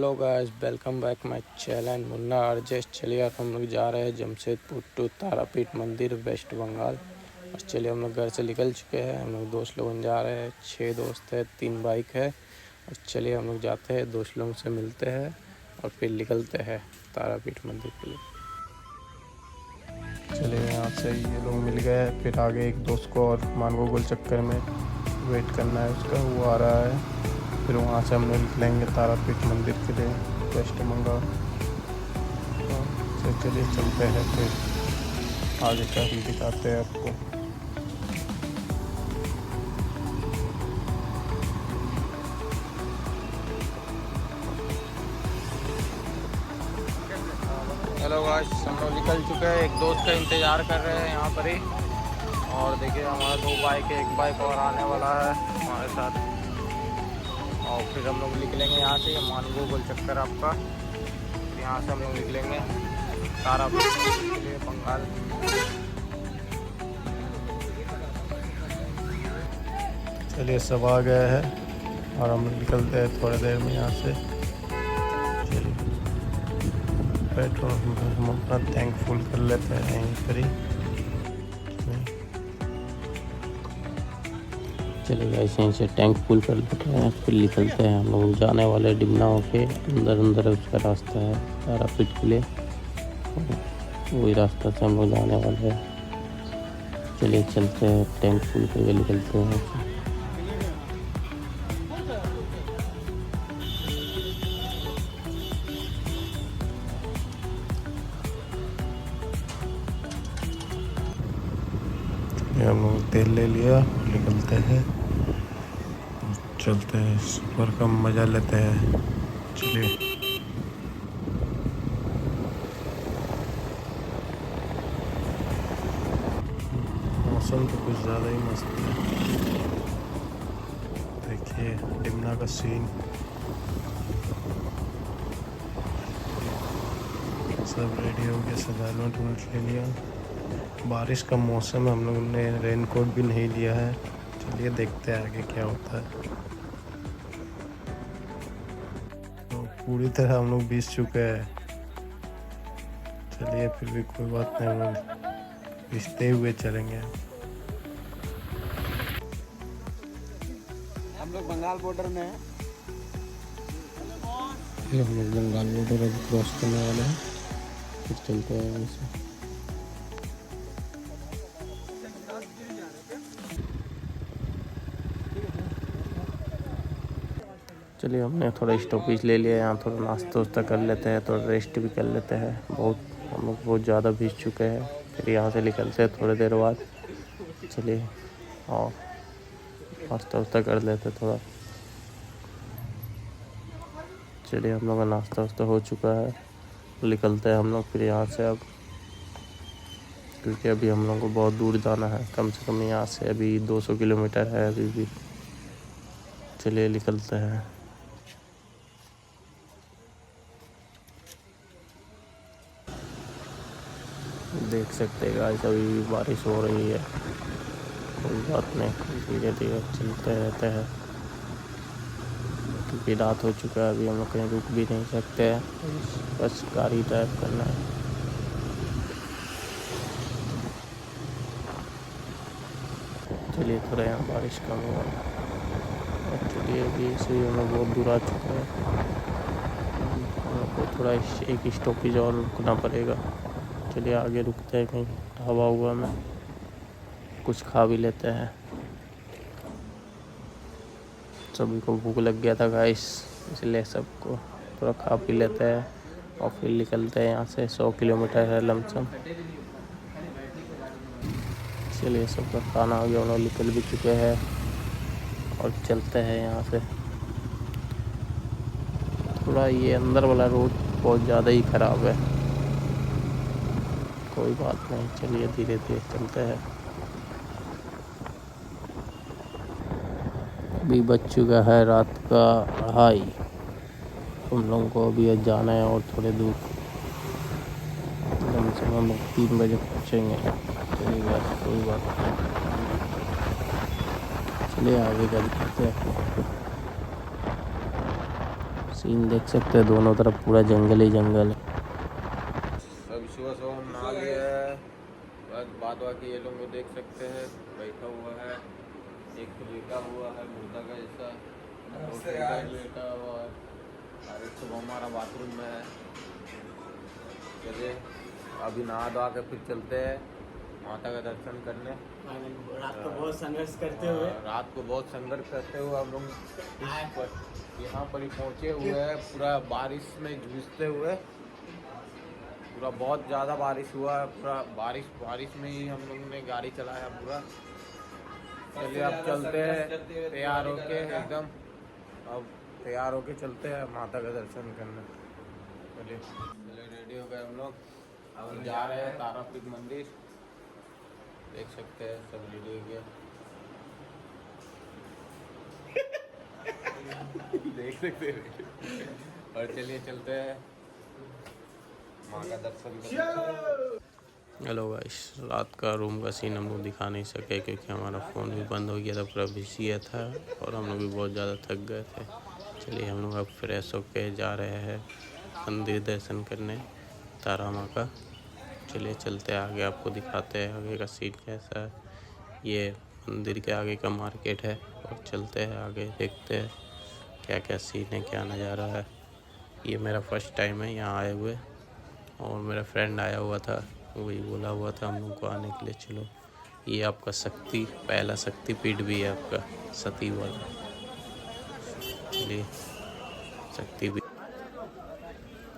Hello guys, welcome back my channel Munna RJs. चलिए अब हम लोग जा रहे हैं जमशेदपुर टू तारापीठ मंदिर, वेस्ट बंगाल। और चलिए हम लोग घर से निकल चुके हैं। हम लोग दोस्त लोग जा रहे हैं, 6 दोस्त हैं, 3 बाइक है। और चलिए हम लोग जाते हैं, दोस्त लोगों से मिलते हैं और फिर निकलते हैं तारापीठ मंदिर के लिए। चलिए यहाँ से ये लोग मिल गए, फिर आगे एक दोस्त को और मानगो गोल चक्कर में वेट करना है उसका, वो आ रहा है। फिर वहाँ से हम लोग निकलेंगे तारापीठ मंदिर के लिए, वेस्ट बंगाल। तो चलिए चलते हैं, फिर आगे का भी दिखाते हैं आपको। हेलो गाइस, हम लोग निकल चुके हैं। एक दोस्त का इंतज़ार कर रहे हैं यहाँ पर ही। और देखिए हमारा 2 बाइक है, एक बाइक और आने वाला है हमारे साथ। और फिर हम लोग निकलेंगे यहाँ से, मानगो गोल चक्कर आपका। फिर यहाँ से हम लोग निकलेंगे तारापीठ के लिए, बंगाल। चलिए सब आ गए हैं और हम निकलते हैं थोड़ी देर में यहाँ से। चलिए पेट्रोल हम अपना टैंक फुल कर लेते हैं यहीं पर ही। चलिए गाइस, यहीं से टैंक फुल कर लेते हैं, फिर निकलते हैं। हम लोग जाने वाले डिमना होके, अंदर उसका रास्ता है तारापीठ के लिए, वही रास्ता से हम लोग जाने वाले हैं। चलिए चलते हैं, टैंक फुल करके निकलते हैं। हम लोग तेल ले लिया, निकलते हैं, चलते हैं, सफर का मज़ा लेते हैं। चलिए मौसम तो कुछ ज़्यादा ही मस्त है। देखिए डिमना का सीन, सब रेडी हो गया, सब हेलमेट वेलमेट ले लिया। बारिश का मौसम है, हम लोगों ने रेनकोट भी नहीं लिया है। चलिए देखते हैं आगे क्या होता है। तो पूरी तरह हम लोग भीग चुके हैं। चलिए फिर भी कोई बात नहीं, हम लोग भीगते हुए चलेंगे। हम लोग बंगाल बॉर्डर में हैं। हम लोग बंगाल बॉर्डर अब क्रॉस करने वाले हैं, फिर चलते हैं वहीं से। चलिए हमने थोड़ा स्टॉपेज ले लिया, यहाँ थोड़ा नाश्ता वास्ता कर लेते हैं, थोड़ा रेस्ट भी कर लेते हैं। हम लोग बहुत ज़्यादा भीग चुके हैं। फिर यहाँ से निकलते हैं थोड़ी देर बाद। चलिए और नाश्ता वास्ता कर लेते थोड़ा। चलिए हम लोग का नाश्ता वास्ता हो चुका है, निकलते हैं हम लोग फिर यहाँ से अब, क्योंकि अभी हम लोग को बहुत दूर जाना है। कम से कम यहाँ से अभी 200 किलोमीटर है अभी भी। चलिए निकलते हैं। देख सकते हैं गाइस, अभी बारिश हो रही है। कोई बात नहीं, धीरे धीरे चलते रहते हैं, क्योंकि रात हो चुका है। अभी हम लोग कहीं रुक भी नहीं सकते हैं, बस गाड़ी ड्राइव करना है। चलिए थोड़ा यहाँ बारिश कम हुआ और चलिए अभी से हम लोग बहुत दूर आ चुके हैं। हम लोग को थोड़ा एक स्टॉपेज और रुकना पड़ेगा। चलिए आगे रुकते हैं कहीं ढाबा हुआ में, कुछ खा भी लेते हैं। सभी को भूख लग गया था गाइस, इसलिए सबको थोड़ा खा पी लेते हैं और फिर निकलते हैं यहाँ से। 100 किलोमीटर है लमसम। चलिए सबका खाना हो गया, हम लोग निकल भी चुके हैं और चलते हैं यहाँ से। थोड़ा ये अंदर वाला रोड बहुत ज़्यादा ही ख़राब है, कोई बात नहीं, चलिए धीरे धीरे चलते हैं। अभी बज चुका है रात का 2:30। हम लोगों को अभी जाना है और थोड़े दूर, कम से कम 3 बजे पहुँचेंगे। चलिए बस कोई बात नहीं, चलिए आगे का दिखाते हैं। सीन देख सकते हैं, दोनों तरफ पूरा जंगल ही जंगल है। अभी सुबह सुबह हम नहा लिए है, बस बाद बाकी ये लोग को देख सकते हैं, बैठा हुआ है, एक तो लेटा हुआ है मुर्दा का जैसा, लेटा हुआ है, और एक तो हमारा बाथरूम में है। चलिए अभी नहा धो के फिर चलते हैं माता का दर्शन करने। रात को बहुत संघर्ष करते हुए हम लोग यहाँ पर ही पहुँचे हुए हैं, पूरा बारिश में जूझते हुए। पूरा बहुत ज़्यादा बारिश हुआ है, पूरा बारिश में ही हम लोग ने गाड़ी चलाया पूरा। चलिए अब चलते हैं तैयार होके एकदम, अब तैयार होके चलते हैं माता का दर्शन करने। चलिए रेडी हो गए हम लोग, अब जा रहे हैं तारापीठ मंदिर। देख सकते हैं सब रेडी हो गए, देख सकते हैं। और चलिए चलते हैं माँ का दर्शन करने। हेलो गाइस, रात का रूम का सीन हम लोग दिखा नहीं सके क्योंकि हमारा फ़ोन भी बंद हो गया था, पूरा बिजी था और हम लोग भी बहुत ज़्यादा थक गए थे। चलिए हम लोग अब फ्रेश होके जा रहे हैं मंदिर दर्शन करने तारा माँ का। चलिए चलते हैं आगे, आपको दिखाते हैं आगे का सीन कैसा है। ये मंदिर के आगे का मार्केट है और चलते हैं आगे, देखते हैं क्या क्या सीन है, क्या नज़ारा है। ये मेरा फर्स्ट टाइम है यहाँ आए हुए और मेरा फ्रेंड आया हुआ था, वही बोला हुआ था हम लोग को आने के लिए। चलो ये आपका पहला शक्तिपीठ भी है आपका सती वाला। चलिए शक्तिपीठ,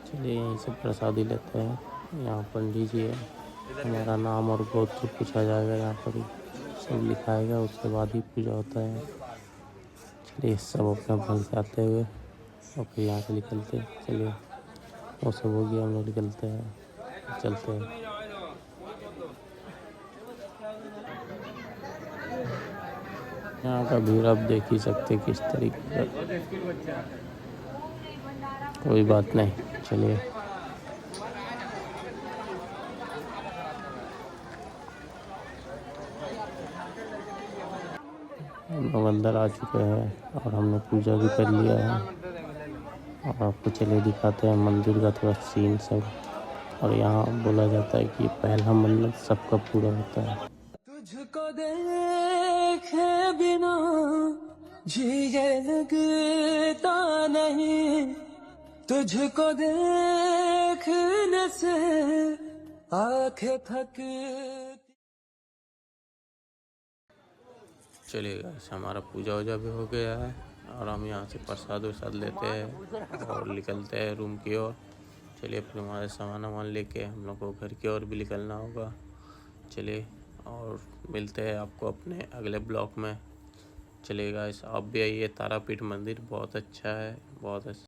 चलिए यहीं से प्रसादी लेते हैं। यहाँ पंडित जी है, हमारा नाम और गोत्र पूछा जाएगा, यहाँ पर ही सब लिखाएगा, उसके बाद ही पूजा होता है। चलिए सब अपना भंग खाते हुए और फिर यहाँ से निकलते हैं। चलिए वो सब हो गया, हम लोग निकलते हैं, चलते हैं। यहाँ का भीड़ आप देख ही सकते किस तरीके का, कोई बात नहीं। चलिए हम लोग अंदर आ चुके हैं और हमने पूजा भी कर लिया है और आपको चलिए दिखाते हैं मंदिर का थोड़ा सीन सब। और यहाँ बोला जाता है कि पहला मन्नत सबका पूरा होता है। तुझको देखे बिना जिए लगता नहीं, तुझको देखने से आंखें थक। चलिए गाइस, हमारा पूजा वूजा भी हो गया है और हम यहाँ से प्रसाद वरसाद लेते हैं और निकलते हैं रूम की ओर। चलिए फिर हमारे सामान लेके हम लोग को घर की ओर भी निकलना होगा। चलिए और मिलते हैं आपको अपने अगले ब्लॉग में। चलिए गाइस, आप भी आइए, तारापीठ मंदिर बहुत अच्छा है, बहुत अच्छा।